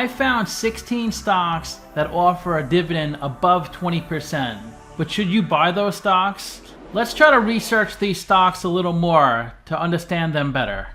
I found 16 stocks that offer a dividend above 20%. But should you buy those stocks? Let's try to research these stocks a little more to understand them better.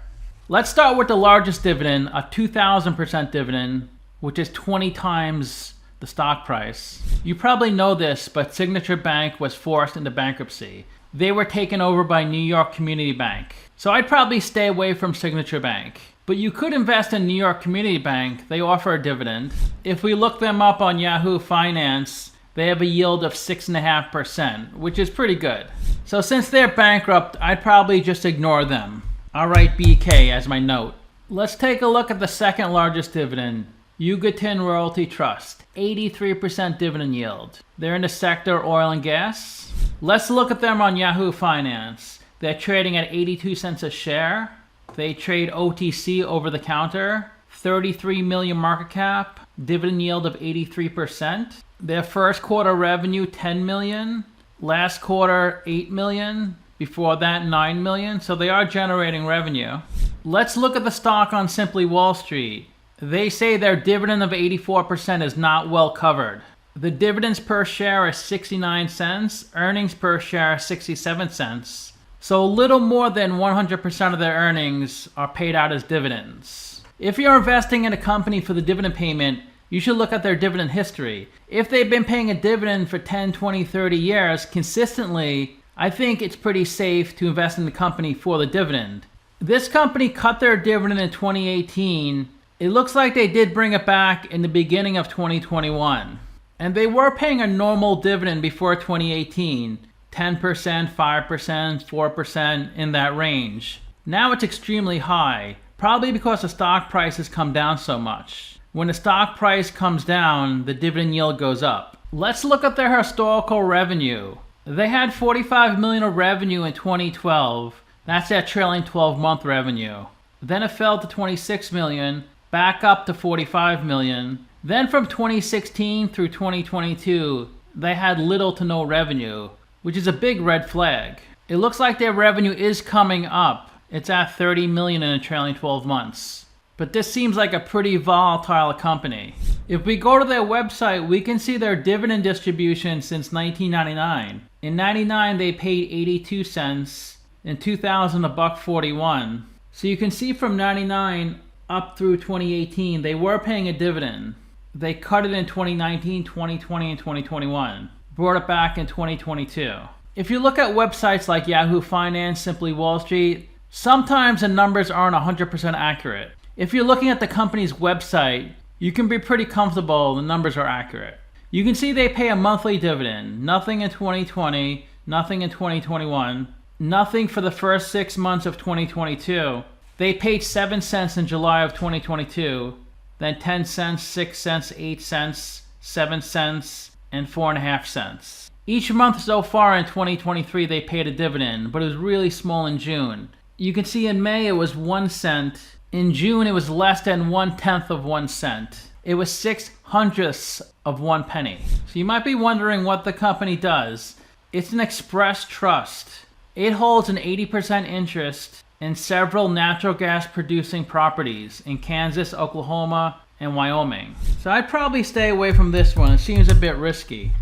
Let's start with the largest dividend, a 2,000% dividend, which is 20 times the stock price. You probably know this, but Signature Bank was forced into bankruptcy. They were taken over by New York Community Bank. So I'd probably stay away from Signature Bank. But you could invest in New York Community Bank. They offer a dividend. If we look them up on Yahoo Finance, they have a yield of 6.5%, which is pretty good. So since they're bankrupt, I'd probably just ignore them. I'll write BK as my note. Let's take a look at the second largest dividend, Hugoton Royalty Trust, 83% dividend yield. They're in the sector oil and gas. Let's look at them on Yahoo Finance. They're trading at 82 cents a share. They trade OTC over the counter, 33 million market cap, dividend yield of 83%. Their first quarter revenue, 10 million. Last quarter, 8 million. Before that, 9 million. So they are generating revenue. Let's look at the stock on Simply Wall Street. They say their dividend of 84% is not well covered. The dividends per share are 69 cents. Earnings per share are 67 cents. So a little more than 100% of their earnings are paid out as dividends. If you're investing in a company for the dividend payment, you should look at their dividend history. If they've been paying a dividend for 10, 20, 30 years consistently, I think it's pretty safe to invest in the company for the dividend. This company cut their dividend in 2018. It looks like they did bring it back in the beginning of 2021. And they were paying a normal dividend before 2018, 10%, 5%, 4%, in that range. Now it's extremely high, probably because the stock price has come down so much. When the stock price comes down, the dividend yield goes up. Let's look at their historical revenue. They had 45 million of revenue in 2012. That's their trailing 12-month revenue. Then it fell to 26 million, back up to 45 million. Then from 2016 through 2022, they had little to no revenue, which is a big red flag. It looks like their revenue is coming up. It's at 30 million in the trailing 12 months. But this seems like a pretty volatile company. If we go to their website, we can see their dividend distribution since 1999. In 99, they paid 82 cents. In 2000, $1.41. So you can see from 99 up through 2018, they were paying a dividend. They cut it in 2019, 2020, and 2021. Brought it back in 2022. If you look at websites like Yahoo Finance, Simply Wall Street, sometimes the numbers aren't 100% accurate. If you're looking at the company's website, you can be pretty comfortable the numbers are accurate. You can see they pay a monthly dividend. Nothing in 2020, nothing in 2021, nothing for the first 6 months of 2022. They paid 7 cents in July of 2022, then 10 cents, 6 cents, 8 cents, 7 cents, and 4.5 cents. Each month so far in 2023 they paid a dividend, but it was really small in June. You can see in May it was 1 cent. In June it was less than 1/10 of 1 cent. It was 6/100ths of 1 penny. So you might be wondering what the company does. It's an express trust. It holds an 80% interest in several natural gas producing properties in Kansas, Oklahoma, and Wyoming. So I'd probably stay away from this one. It seems a bit risky.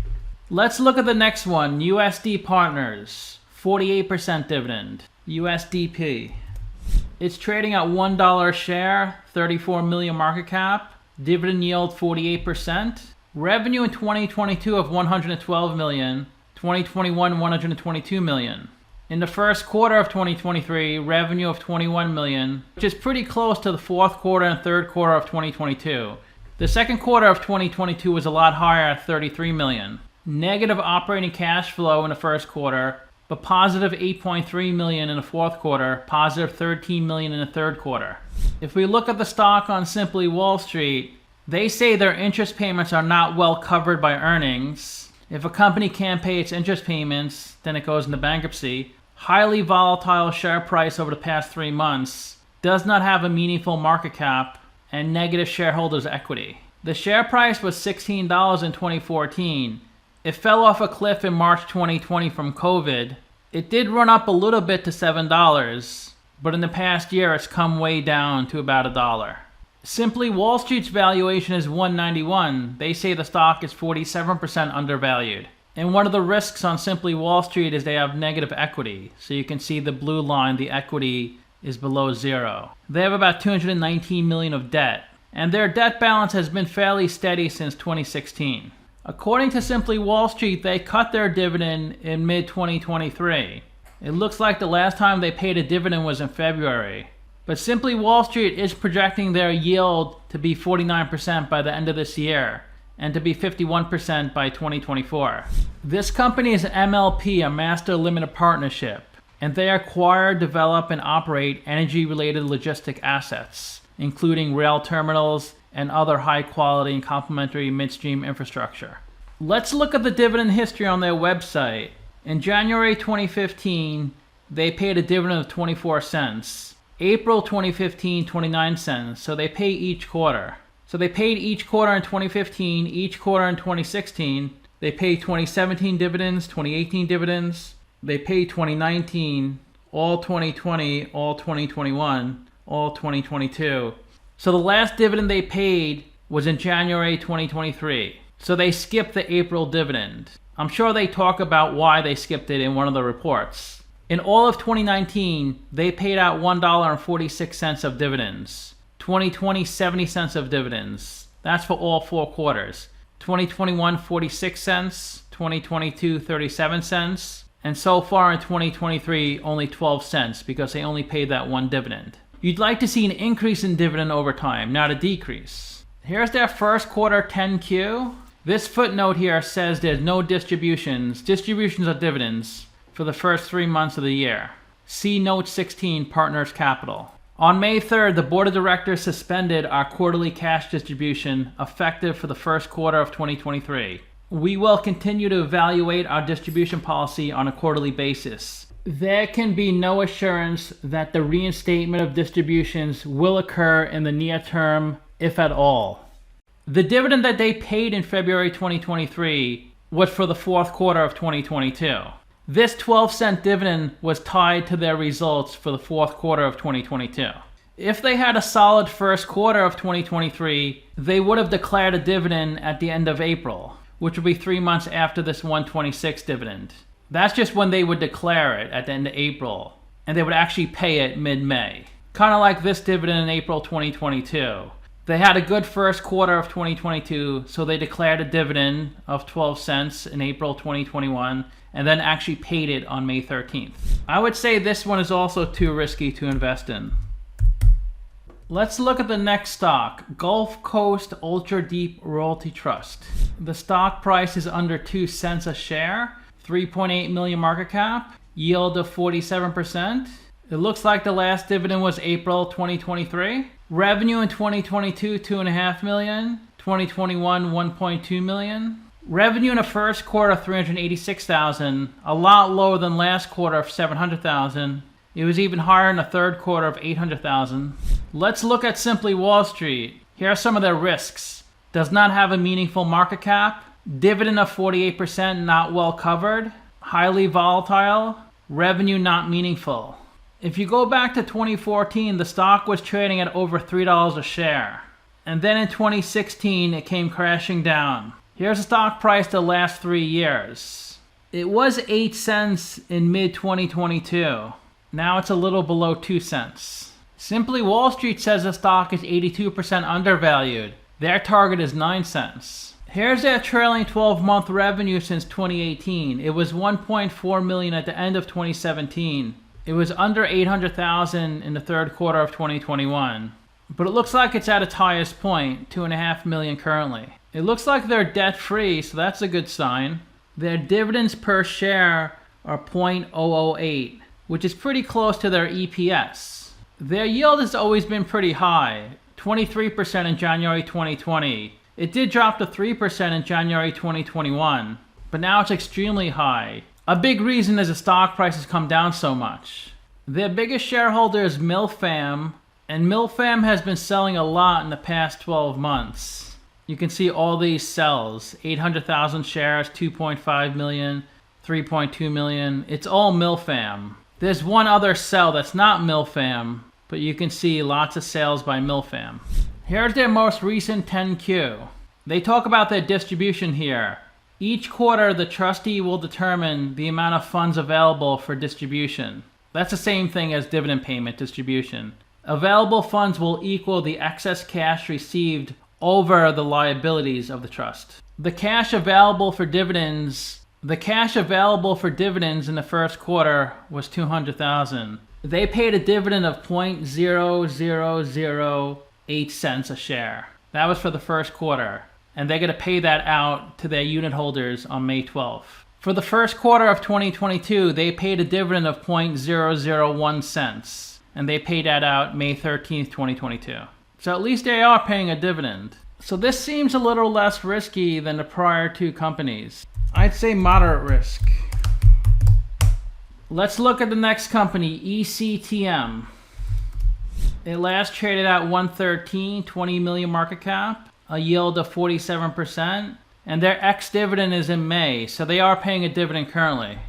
Let's look at the next one, USD Partners, 48% dividend, USDP. It's trading at $1 a share, 34 million market cap, dividend yield 48%, revenue in 2022 of 112 million, 2021 122 million. In the first quarter of 2023, revenue of 21 million, which is pretty close to the fourth quarter and third quarter of 2022. The second quarter of 2022 was a lot higher at 33 million. Negative operating cash flow in the first quarter, but positive 8.3 million in the fourth quarter, positive 13 million in the third quarter. If we look at the stock on Simply Wall Street, they say their interest payments are not well covered by earnings. If a company can't pay its interest payments, then it goes into bankruptcy. Highly volatile share price over the past 3 months, does not have a meaningful market cap, and negative shareholders' equity. The share price was $16 in 2014. It fell off a cliff in March 2020 from COVID. It did run up a little bit to $7, but in the past year it's come way down to about $1. Simply Wall Street's valuation is 191. They say the stock is 47% undervalued. And one of the risks on Simply Wall Street is they have negative equity. So you can see the blue line, the equity is below zero. They have about $219 million of debt. And their debt balance has been fairly steady since 2016. According to Simply Wall Street, they cut their dividend in mid-2023. It looks like the last time they paid a dividend was in February. But Simply Wall Street is projecting their yield to be 49% by the end of this year and to be 51% by 2024. This company is MLP, a Master Limited Partnership, and they acquire, develop, and operate energy-related logistic assets, including rail terminals and other high-quality and complementary midstream infrastructure. Let's look at the dividend history on their website. In January 2015, they paid a dividend of 24 cents. April 2015, 29 cents. So they pay each quarter. So they paid each quarter in 2015, each quarter in 2016. They paid 2017 dividends, 2018 dividends. They paid 2019, all 2020, all 2021, all 2022. So the last dividend they paid was in January 2023. So they skipped the April dividend. I'm sure they talk about why they skipped it in one of the reports. In all of 2019, they paid out $1.46 of dividends. 2020, 70 cents of dividends. That's for all 4 quarters. 2021, 46 cents. 2022, 37 cents. And so far in 2023, only 12 cents because they only paid that one dividend. You'd like to see an increase in dividend over time, not a decrease. Here's their first quarter 10Q. This footnote here says there's no distributions. Distributions are dividends for the first 3 months of the year. See Note 16, Partners Capital. On May 3rd, the Board of Directors suspended our quarterly cash distribution effective for the first quarter of 2023. We will continue to evaluate our distribution policy on a quarterly basis. There can be no assurance that the reinstatement of distributions will occur in the near term, if at all. The dividend that they paid in February 2023 was for the fourth quarter of 2022. This 12-cent dividend was tied to their results for the fourth quarter of 2022. If they had a solid first quarter of 2023, they would have declared a dividend at the end of April, which would be 3 months after this 126 dividend. That's just when they would declare it at the end of April, and they would actually pay it mid-May. Kind of like this dividend in April 2022. They had a good first quarter of 2022, so they declared a dividend of 12 cents in April 2021, and then actually paid it on May 13th. I would say this one is also too risky to invest in. Let's look at the next stock, Gulf Coast Ultra Deep Royalty Trust. The stock price is under 2 cents a share, 3.8 million market cap, yield of 47%. It looks like the last dividend was April 2023. Revenue in 2022, $2.5 million. 2021, $1.2 million. Revenue in the first quarter, $386,000, a lot lower than last quarter of $700,000. It was even higher in the third quarter of $800,000. Let's look at Simply Wall Street. Here are some of their risks. Does not have a meaningful market cap. Dividend of 48%, not well covered. Highly volatile. Revenue not meaningful. If you go back to 2014, the stock was trading at over $3 a share. And then in 2016, it came crashing down. Here's the stock price the last 3 years. It was 8 cents in mid-2022. Now it's a little below 2 cents. Simply Wall Street says the stock is 82% undervalued. Their target is 9 cents. Here's their trailing 12-month revenue since 2018. It was $1.4 million at the end of 2017. It was under $800,000 in the third quarter of 2021. But it looks like it's at its highest point, $2.5 million currently. It looks like they're debt-free, so that's a good sign. Their dividends per share are 0.008, which is pretty close to their EPS. Their yield has always been pretty high, 23% in January 2020. It did drop to 3% in January 2021, but now it's extremely high. A big reason is the stock price has come down so much. Their biggest shareholder is Milfam, and Milfam has been selling a lot in the past 12 months. You can see all these sells, 800,000 shares, 2.5 million, 3.2 million. It's all Milfam. There's one other sell that's not Milfam, but you can see lots of sales by Milfam. Here's their most recent 10Q. They talk about their distribution here. Each quarter, the trustee will determine the amount of funds available for distribution. That's the same thing as dividend payment distribution. Available funds will equal the excess cash received over the liabilities of the trust. The cash available for dividends in the first quarter was $200,000. They paid a dividend of 0.0008 cents a share. That was for the first quarter, and they're going to pay that out to their unit holders on May 12th. For the first quarter of 2022, they paid a dividend of 0.001 cents, and they paid that out May 13th, 2022. So at least they are paying a dividend. So this seems a little less risky than the prior two companies. I'd say moderate risk. Let's look at the next company, ECTM. It last traded at 113, 20 million market cap, a yield of 47%, and their ex-dividend is in May, so they are paying a dividend currently.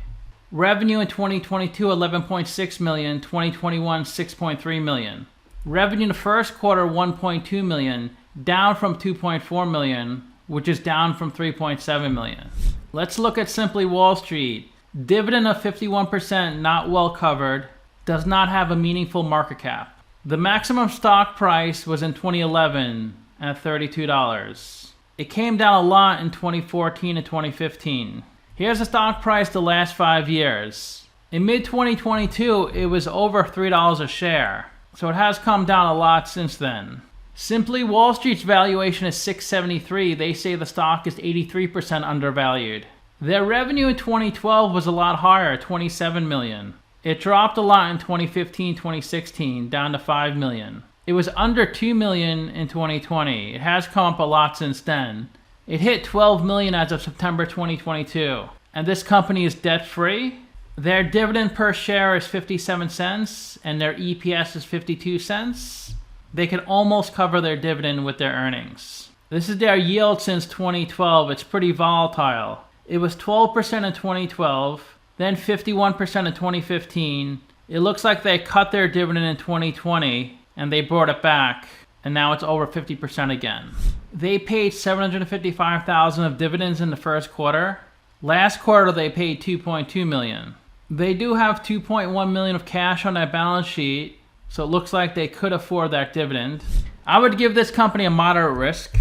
Revenue in 2022, 11.6 million, 2021, 6.3 million. Revenue in the first quarter, 1.2 million, down from 2.4 million, which is down from 3.7 million. Let's look at Simply Wall Street. Dividend of 51%, not well covered, does not have a meaningful market cap. The maximum stock price was in 2011 at $32. It came down a lot in 2014 and 2015. Here's the stock price the last 5 years. In mid-2022, it was over $3 a share, so it has come down a lot since then. Simply Wall Street's valuation is $673. They say the stock is 83% undervalued. Their revenue in 2012 was a lot higher, $27 million. It dropped a lot in 2015, 2016, down to $5 million. It was under $2 million in 2020. It has come up a lot since then. It hit $12 million as of September 2022. And this company is debt-free. Their dividend per share is 57 cents, and their EPS is 52 cents. They can almost cover their dividend with their earnings. This is their yield since 2012. It's pretty volatile. It was 12% in 2012, then 51% in 2015. It looks like they cut their dividend in 2020, and they brought it back, and now it's over 50% again. They paid $755,000 of dividends in the first quarter. Last quarter, they paid $2.2 million. They do have $2.1 million of cash on their balance sheet, so it looks like they could afford that dividend. I would give this company a moderate risk.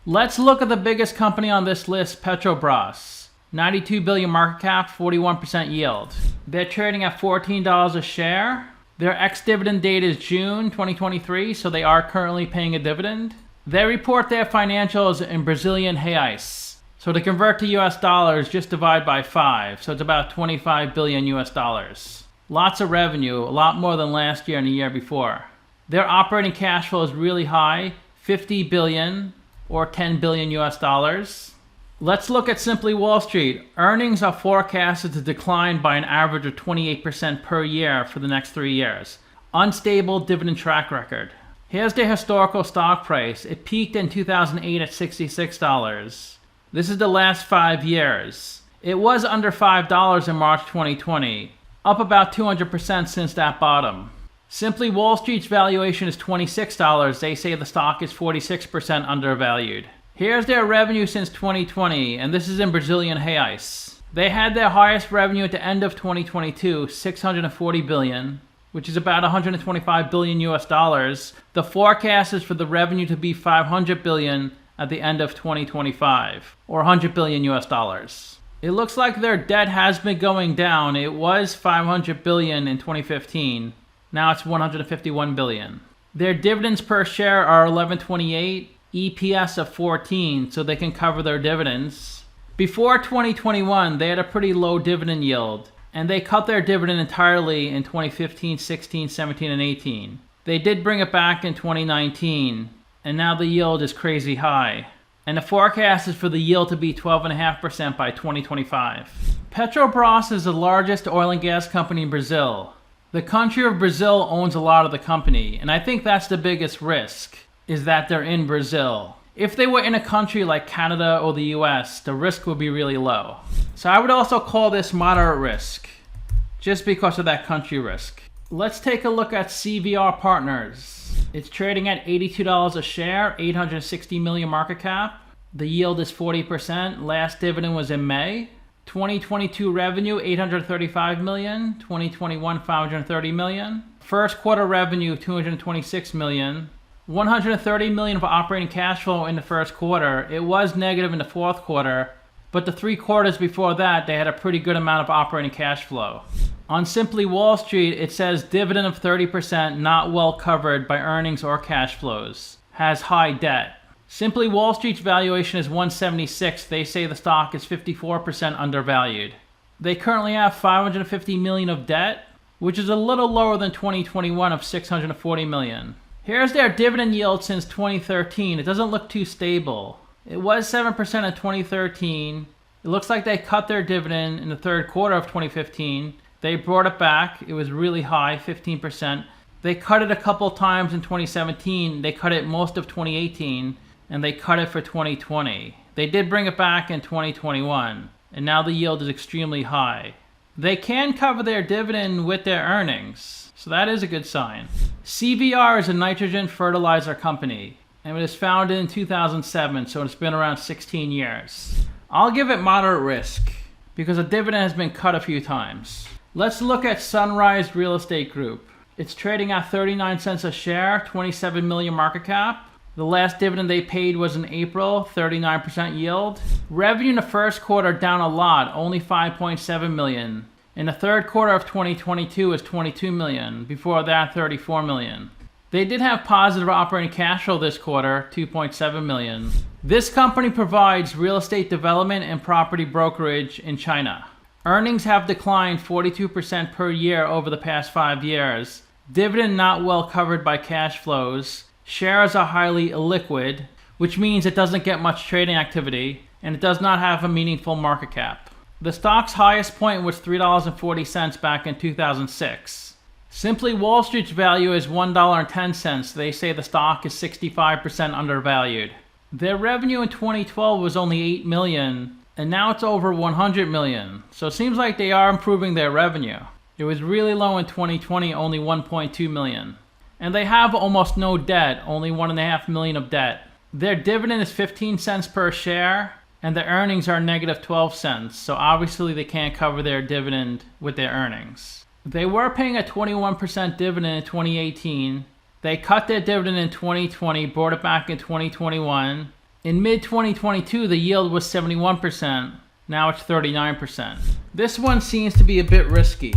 Let's look at the biggest company on this list, Petrobras. 92 billion market cap, 41% yield. They're trading at $14 a share. Their ex-dividend date is June 2023, so they are currently paying a dividend. They report their financials in Brazilian reais. So to convert to US dollars, just divide by 5. So it's about 25 billion US dollars. Lots of revenue, a lot more than last year and the year before. Their operating cash flow is really high, 50 billion or 10 billion US dollars. Let's look at Simply Wall Street. Earnings are forecasted to decline by an average of 28% per year for the next 3 years. Unstable dividend track record. Here's their historical stock price. It peaked in 2008 at $66. This is the last 5 years. It was under $5 in March 2020, up about 200% since that bottom. Simply Wall Street's valuation is $26. They say the stock is 46% undervalued. Here's their revenue since 2020, and this is in Brazilian reais. They had their highest revenue at the end of 2022, 640 billion, which is about 125 billion US dollars. The forecast is for the revenue to be 500 billion at the end of 2025, or 100 billion US dollars. It looks like their debt has been going down. It was 500 billion in 2015. Now it's 151 billion. Their dividends per share are 11.28, EPS of 14, so they can cover their dividends. Before 2021, they had a pretty low dividend yield, and they cut their dividend entirely in 2015, 16, 17, and 18. They did bring it back in 2019, and now the yield is crazy high. And the forecast is for the yield to be 12.5% by 2025. Petrobras is the largest oil and gas company in Brazil. The country of Brazil owns a lot of the company, and I think that's the biggest risk, is that they're in Brazil. If they were in a country like Canada or the US, the risk would be really low. So I would also call this moderate risk, just because of that country risk. Let's take a look at CVR Partners. It's trading at $82 a share, 860 million market cap. The yield is 40%. Last dividend was in May. 2022 revenue, 835 million. 2021, 530 million. First quarter revenue, 226 million. 130 million of operating cash flow in the first quarter. It was negative in the fourth quarter, but the 3 quarters before that, they had a pretty good amount of operating cash flow. On Simply Wall Street, it says dividend of 30%, not well covered by earnings or cash flows. Has high debt. Simply Wall Street's valuation is 176. They say the stock is 54% undervalued. They currently have 550 million of debt, which is a little lower than 2021 of 640 million. Here's their dividend yield since 2013. It doesn't look too stable. It was 7% in 2013. It looks like they cut their dividend in the third quarter of 2015. They brought it back. It was really high, 15%. They cut it a couple times in 2017. They cut it most of 2018, and they cut it for 2020. They did bring it back in 2021, and now the yield is extremely high. They can cover their dividend with their earnings, so that is a good sign. CVR is a nitrogen fertilizer company, and it was founded in 2007, so it's been around 16 years. I'll give it moderate risk, because the dividend has been cut a few times. Let's look at Sunrise Real Estate Group. It's trading at 39 cents a share, 27 million market cap. The last dividend they paid was in April, 39% yield. Revenue in the first quarter down a lot, only 5.7 million. In the third quarter of 2022 was 22 million. Before that, 34 million. They did have positive operating cash flow this quarter, 2.7 million. This company provides real estate development and property brokerage in China. Earnings have declined 42% per year over the past 5 years. Dividend not well covered by cash flows. Shares are highly illiquid, which means it doesn't get much trading activity, and it does not have a meaningful market cap. The stock's highest point was $3.40 back in 2006. Simply Wall Street's value is $1.10. They say the stock is 65% undervalued. Their revenue in 2012 was only 8 million, and now it's over 100 million. So it seems like they are improving their revenue. It was really low in 2020, only 1.2 million. And they have almost no debt, only 1.5 million of debt. Their dividend is 15 cents per share, and the earnings are negative 12 cents. So obviously they can't cover their dividend with their earnings. They were paying a 21% dividend in 2018. They cut their dividend in 2020, brought it back in 2021. In mid-2022, the yield was 71%. Now it's 39%. This one seems to be a bit risky.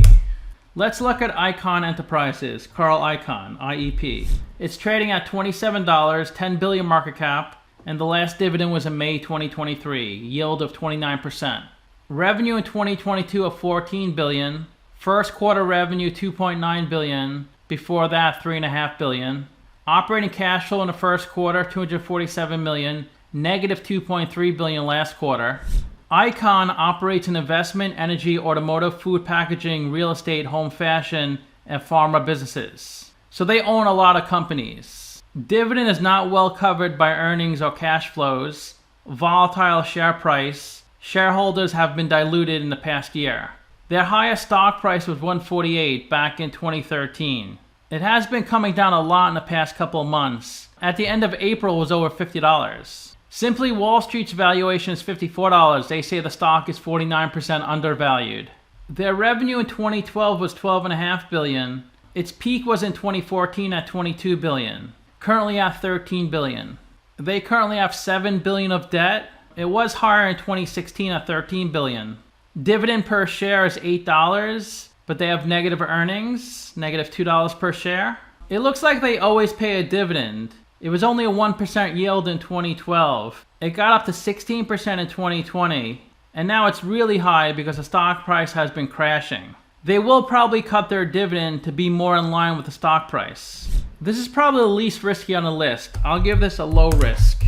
Let's look at Icahn Enterprises, Carl Icahn, IEP. It's trading at $27, 10 billion market cap, and the last dividend was in May 2023, yield of 29%. Revenue in 2022 of 14 billion, first quarter revenue 2.9 billion, before that 3.5 billion. Operating cash flow in the first quarter 247 million, negative 2.3 billion last quarter. Icahn operates in investment, energy, automotive, food packaging, real estate, home fashion, and pharma businesses. So they own a lot of companies. Dividend is not well covered by earnings or cash flows. Volatile share price. Shareholders have been diluted in the past year. Their highest stock price was 148 back in 2013. It has been coming down a lot in the past couple of months. At the end of April, it was over $50. Simply Wall Street's valuation is $54. They say the stock is 49% undervalued. Their revenue in 2012 was $12.5 billion. Its peak was in 2014 at $22 billion. Currently at $13 billion. They currently have $7 billion of debt. It was higher in 2016 at $13 billion. Dividend per share is $8, but they have negative earnings, negative $2 per share. It looks like they always pay a dividend. It was only a 1% yield in 2012. It got up to 16% in 2020, and now it's really high because the stock price has been crashing. They will probably cut their dividend to be more in line with the stock price. This is probably the least risky on the list. I'll give this a low risk.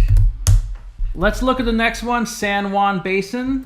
Let's look at the next one, San Juan Basin.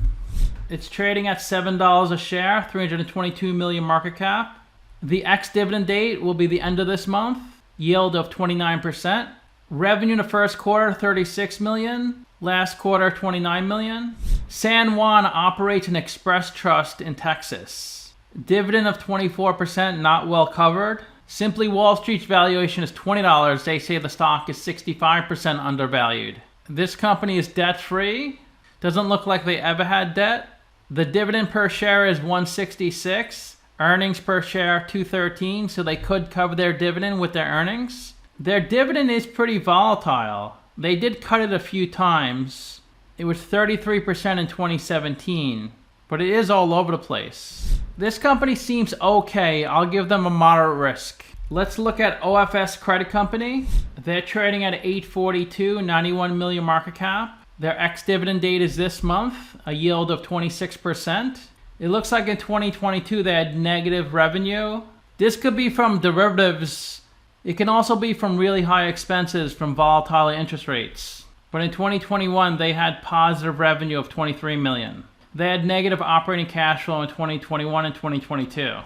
It's trading at $7 a share, 322 million market cap. The ex-dividend date will be the end of this month. Yield of 29%. Revenue in the first quarter, 36 million. Last quarter, 29 million. San Juan operates an express trust in Texas. Dividend of 24%, not well covered. Simply Wall Street's valuation is $20. They say the stock is 65% undervalued. This company is debt-free. Doesn't look like they ever had debt. The dividend per share is $1.66. Earnings per share $2.13, so they could cover their dividend with their earnings. Their dividend is pretty volatile. They did cut it a few times. It was 33% in 2017, but it is all over the place. This company seems okay. I'll give them a moderate risk. Let's look at OFS Credit Company. They're trading at $842, 91 million market cap. Their ex-dividend date is this month, a yield of 26%. It looks like in 2022 they had negative revenue. This could be from derivatives. It can also be from really high expenses from volatile interest rates. But in 2021 they had positive revenue of $23 million. They had negative operating cash flow in 2021 and 2022.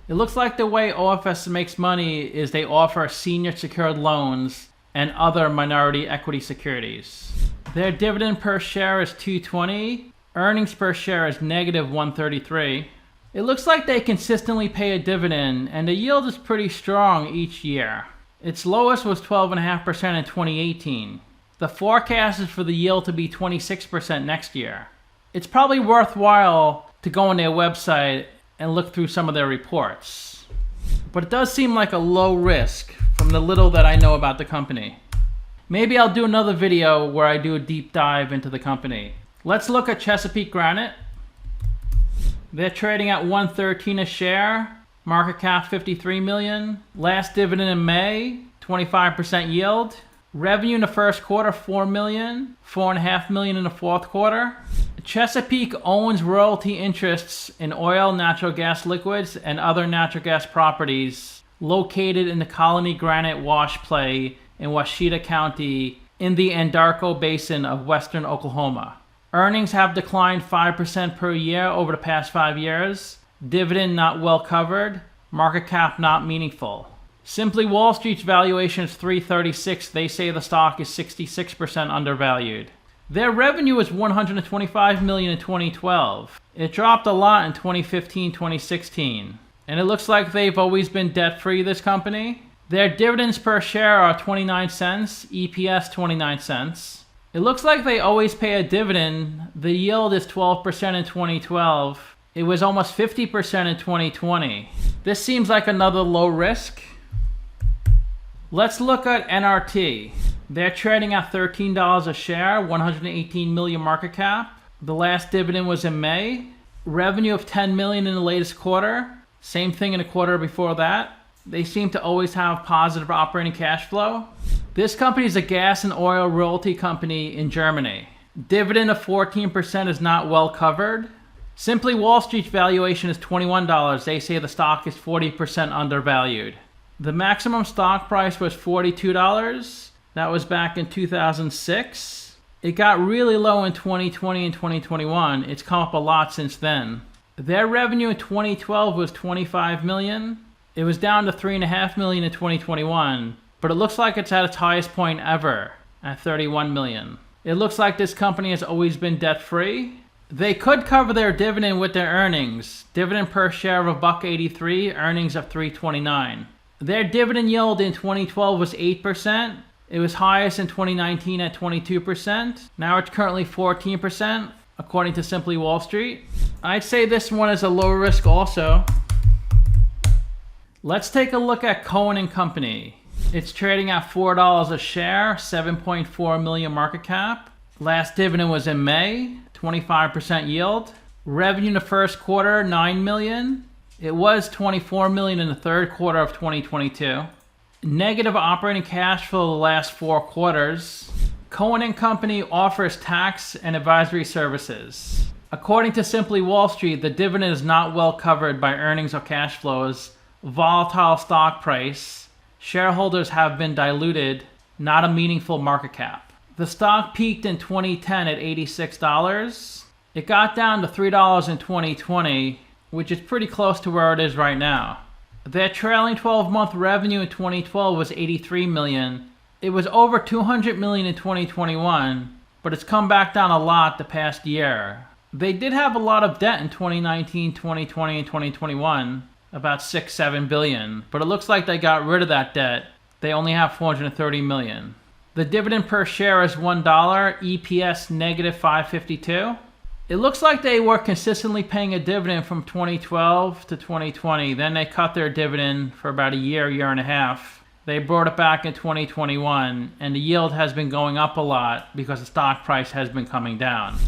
It looks like the way OFS makes money is they offer senior secured loans and other minority equity securities. Their dividend per share is $2.20. Earnings per share is negative $1.33. It looks like they consistently pay a dividend, and the yield is pretty strong each year. Its lowest was 12.5% in 2018. The forecast is for the yield to be 26% next year. It's probably worthwhile to go on their website and look through some of their reports. But it does seem like a low risk from the little that I know about the company. Maybe I'll do another video where I do a deep dive into the company. Let's look at Chesapeake Granite. They're trading at $1.13 a share. Market cap $53 million. Last dividend in May, 25% yield. Revenue in the first quarter, $4 million. $4.5 million in the fourth quarter. Chesapeake owns royalty interests in oil, natural gas liquids, and other natural gas properties located in the Colony Granite Wash Play in Washita County in the Anadarko Basin of western Oklahoma. Earnings have declined 5% per year over the past 5 years. Dividend not well covered. Market cap not meaningful. Simply Wall Street's valuation is $3.36. They say the stock is 66% undervalued. Their revenue was $125 million in 2012. It dropped a lot in 2015, 2016. And it looks like they've always been debt-free, this company. Their dividends per share are 29 cents, EPS 29 cents. It looks like they always pay a dividend. The yield is 12% in 2012. It was almost 50% in 2020. This seems like another low risk. Let's look at NRT. They're trading at $13 a share, 118 million market cap. The last dividend was in May. Revenue of $10 million in the latest quarter. Same thing in the quarter before that. They seem to always have positive operating cash flow. This company is a gas and oil royalty company in Germany. Dividend of 14% is not well covered. Simply Wall Street's valuation is $21. They say the stock is 40% undervalued. The maximum stock price was $42. That was back in 2006. It got really low in 2020 and 2021. It's come up a lot since then. Their revenue in 2012 was $25 million. It was down to $3.5 million in 2021, but it looks like it's at its highest point ever at $31 million. It looks like this company has always been debt-free. They could cover their dividend with their earnings. Dividend per share of $1.83, earnings of $3.29. Their dividend yield in 2012 was 8%. It was highest in 2019 at 22%. Now it's currently 14%, according to Simply Wall Street. I'd say this one is a low risk also. Let's take a look at Cohen & Company. It's trading at $4 a share, 7.4 million market cap. Last dividend was in May, 25% yield. Revenue in the first quarter, $9 million. It was $24 million in the third quarter of 2022. Negative operating cash flow the last 4 quarters. Cohen & Company offers tax and advisory services. According to Simply Wall Street, the dividend is not well covered by earnings or cash flows. Volatile stock price. Shareholders have been diluted. Not a meaningful market cap. The stock peaked in 2010 at $86. It got down to $3 in 2020, which is pretty close to where it is right now. Their trailing 12-month revenue in 2012 was $83 million. It was over $200 million in 2021, but it's come back down a lot the past year. They did have a lot of debt in 2019, 2020, and 2021. about 6-7 billion, but it looks like they got rid of that debt. They only have 430 million. The dividend per share is $1, EPS negative 552. It looks like they were consistently paying a dividend from 2012 to 2020. Then they cut their dividend for about a year and a half. They brought it back in 2021, and the yield has been going up a lot because the stock price has been coming down.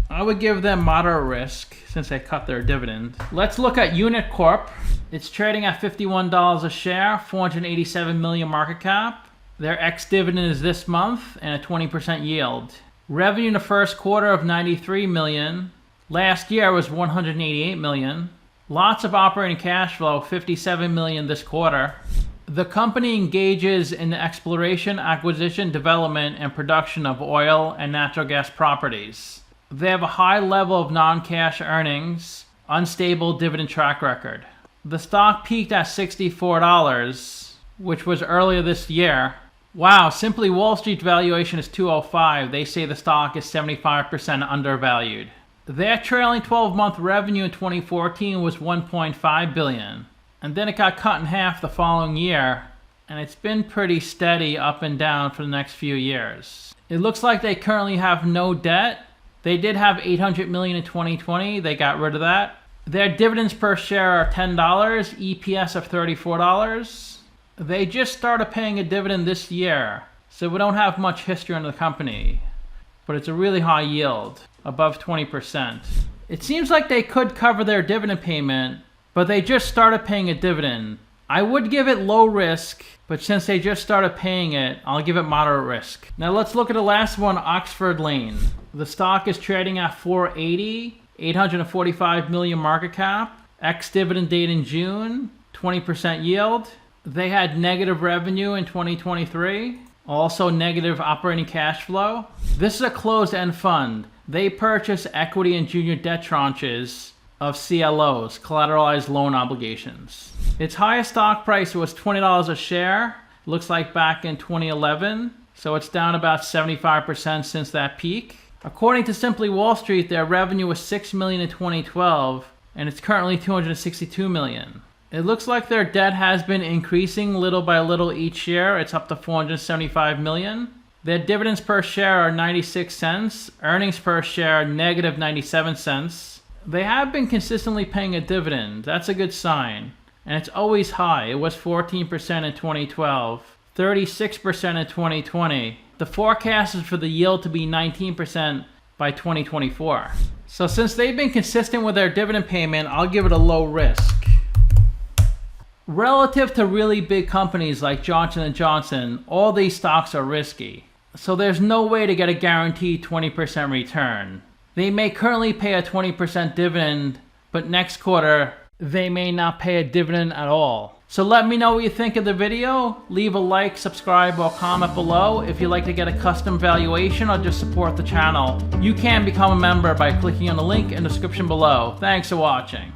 I would give them moderate risk since they cut their dividend. Let's look at Unit Corp. It's trading at $51 a share, 487 million market cap. Their ex-dividend is this month and a 20% yield. Revenue in the first quarter of 93 million. Last year was 188 million. Lots of operating cash flow, 57 million this quarter. The company engages in the exploration, acquisition, development, and production of oil and natural gas properties. They have a high level of non-cash earnings, unstable dividend track record. The stock peaked at $64, which was earlier this year. Wow, Simply Wall Street valuation is 205. They say the stock is 75% undervalued. Their trailing 12-month revenue in 2014 was 1.5 billion. And then it got cut in half the following year, and it's been pretty steady up and down for the next few years. It looks like they currently have no debt. They did have 800 million in 2020. They got rid of that. Their dividends per share are $10, EPS of $34. They just started paying a dividend this year, so we don't have much history on the company, but it's a really high yield, above 20%. It seems like they could cover their dividend payment, but they just started paying a dividend. I would give it low risk, but since they just started paying it, I'll give it moderate risk. Now let's look at the last one, Oxford Lane. The stock is trading at 480, 845 million market cap, ex-dividend date in June, 20% yield. They had negative revenue in 2023, also negative operating cash flow. This is a closed-end fund. They purchase equity and junior debt tranches of CLOs, collateralized loan obligations. Its highest stock price was $20 a share, looks like back in 2011, so it's down about 75% since that peak. According to Simply Wall Street, their revenue was $6 million in 2012, and it's currently $262 million. It looks like their debt has been increasing little by little each year. It's up to $475 million. Their dividends per share are 96 cents. Earnings per share, negative 97 cents. They have been consistently paying a dividend. That's a good sign. And it's always high. It was 14% in 2012, 36% in 2020. The forecast is for the yield to be 19% by 2024. So since they've been consistent with their dividend payment, I'll give it a low risk. Relative to really big companies like Johnson & Johnson, all these stocks are risky. So there's no way to get a guaranteed 20% return. They may currently pay a 20% dividend, but next quarter, they may not pay a dividend at all. So let me know what you think of the video. Leave a like, subscribe, or comment below. If you'd like to get a custom valuation or just support the channel, you can become a member by clicking on the link in the description below. Thanks for watching.